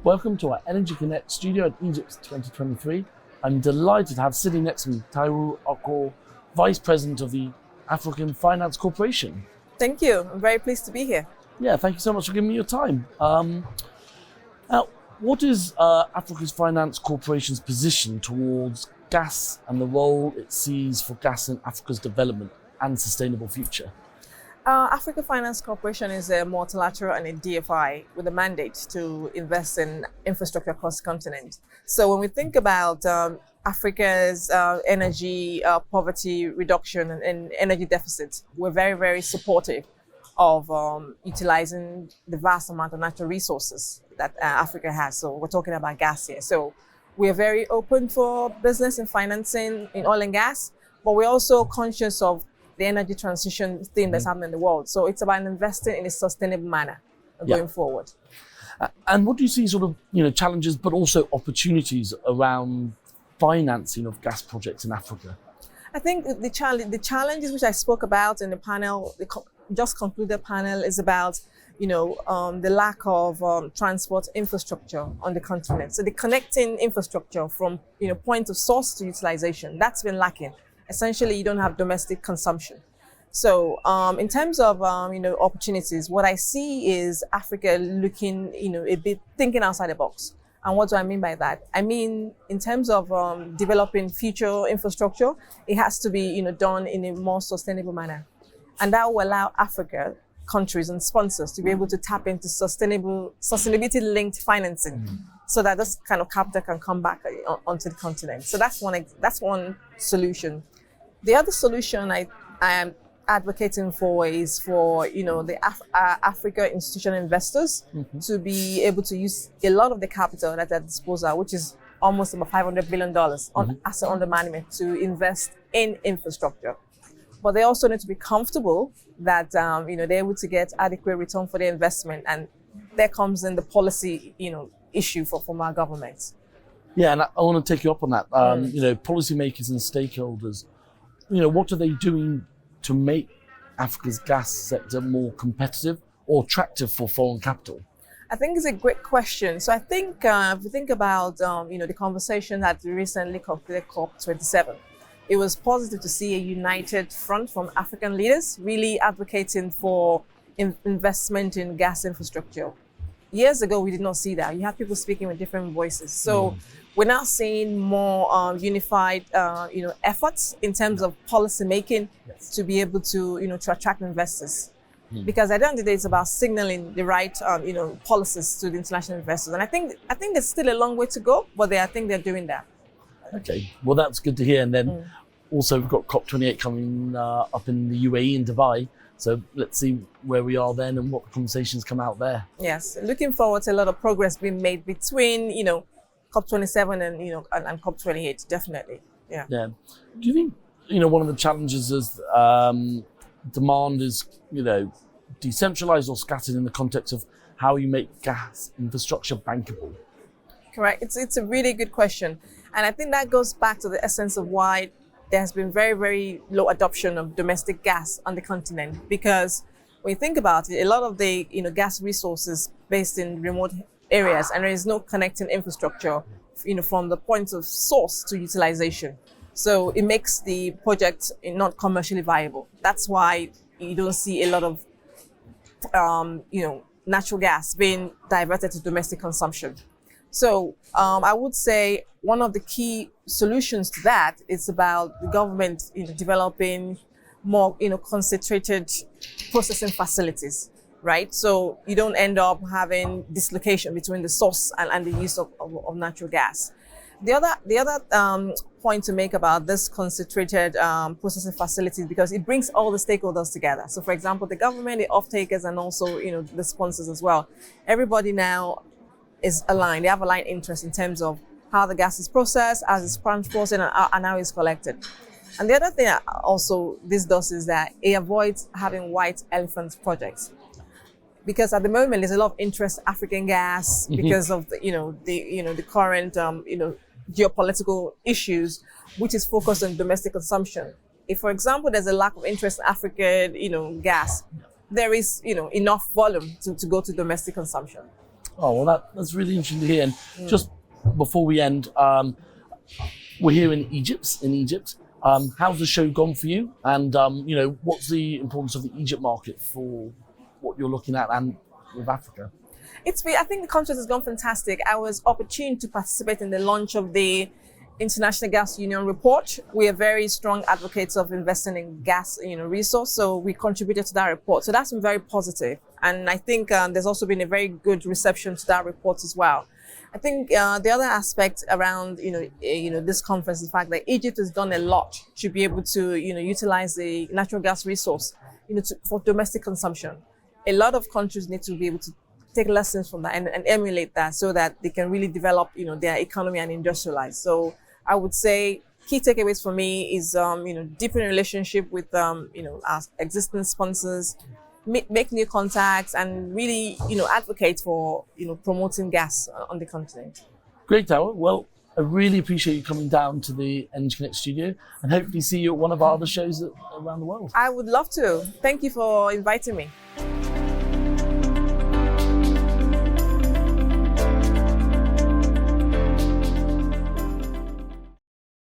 Welcome to our Energy Connect studio at EGYPS 2023. I'm delighted to have sitting next to me Taiwo Okwor, Vice President of the African Finance Corporation. Thank you. I'm very pleased to be here. Yeah, thank you so much for giving me your time. Now, what is Africa's Finance Corporation's position towards gas and the role it sees for gas in Africa's development and sustainable future? Africa Finance Corporation is a multilateral and a DFI with a mandate to invest in infrastructure across the continent. So when we think about Africa's energy poverty reduction and energy deficits, we're very, very supportive of utilizing the vast amount of natural resources that Africa has. So we're talking about gas here. So we're very open for business and financing in oil and gas, but we're also conscious of the energy transition theme that's happening in the world. So it's about investing in a sustainable manner going forward. And what do you see sort of, challenges, but also opportunities around financing of gas projects in Africa? I think the challenges which I spoke about in the panel, just concluded panel, is about the lack of transport infrastructure on the continent. So the connecting infrastructure from point of source to utilization, that's been lacking. Essentially, you don't have domestic consumption. So in terms of opportunities, what I see is Africa looking a bit thinking outside the box. And what do I mean by that? I mean, in terms of developing future infrastructure, it has to be done in a more sustainable manner. And that will allow Africa countries and sponsors to be able to tap into sustainability-linked financing, so that this kind of capital can come back onto the continent. So that's one solution. The other solution I am advocating for is for the Africa institutional investors to be able to use a lot of the capital at their disposal, which is almost about $500 billion on asset under management, to invest in infrastructure. But they also need to be comfortable that they're able to get adequate return for their investment, and there comes in the policy issue from our government. Yeah, and I want to take you up on that. Policymakers and stakeholders, what are they doing to make Africa's gas sector more competitive or attractive for foreign capital? I think it's a great question. So I think if we think about the conversation that we recently concluded COP27, it was positive to see a united front from African leaders really advocating for investment in gas infrastructure. Years ago, we did not see that. You had people speaking with different voices. So we're now seeing more unified, efforts in terms of policy making to be able to, to attract investors. Because at the end of the day, it's about signaling the right, policies to the international investors. And I think there's still a long way to go, but I think they're doing that. Okay, well, that's good to hear. And then also we've got COP28 coming up in the UAE in Dubai. So let's see where we are then and what conversations come out there. Yes, looking forward to a lot of progress being made between, COP27 and COP28, definitely. Yeah. Yeah. Do you think, one of the challenges is demand is, decentralized or scattered in the context of how you make gas infrastructure bankable? Correct. It's a really good question. And I think that goes back to the essence of why there has been very, very low adoption of domestic gas on the continent. Because when you think about it, a lot of the gas resources based in remote areas, and there is no connecting infrastructure, from the point of source to utilization. So it makes the project not commercially viable. That's why you don't see a lot of natural gas being diverted to domestic consumption. So I would say one of the key solutions to that is about the government developing more concentrated processing facilities, right? So you don't end up having dislocation between the source and the use of natural gas. The other point to make about this concentrated processing facilities, because it brings all the stakeholders together. So for example, the government, the off-takers, and also the sponsors as well. Everybody now is aligned. They have aligned interest in terms of how the gas is processed, as it's transported, and how it's collected. And the other thing also this does is that it avoids having white elephant projects. Because at the moment there's a lot of interest in African gas because of the current geopolitical issues, which is focused on domestic consumption. If, for example, there's a lack of interest in African gas, there is enough volume to go to domestic consumption. Oh, well, that's really interesting to hear. And just before we end, we're here in Egypt. How's the show gone for you? And, what's the importance of the Egypt market for what you're looking at and with Africa? I think the conference has gone fantastic. I was opportune to participate in the launch of the International Gas Union report. We are very strong advocates of investing in gas, resource. So we contributed to that report. So that's been very positive. And I think there's also been a very good reception to that report as well. I think the other aspect around, this conference is the fact that Egypt has done a lot to be able to, utilize the natural gas resource, for domestic consumption. A lot of countries need to be able to take lessons from that and emulate that so that they can really develop, their economy and industrialize. So I would say key takeaways for me is, deepen relationship with, our existing sponsors, make new contacts, and really, advocate for, promoting gas on the continent. Great, Taiwo. Well, I really appreciate you coming down to the Energy Connect studio and hopefully see you at one of our other shows around the world. I would love to. Thank you for inviting me.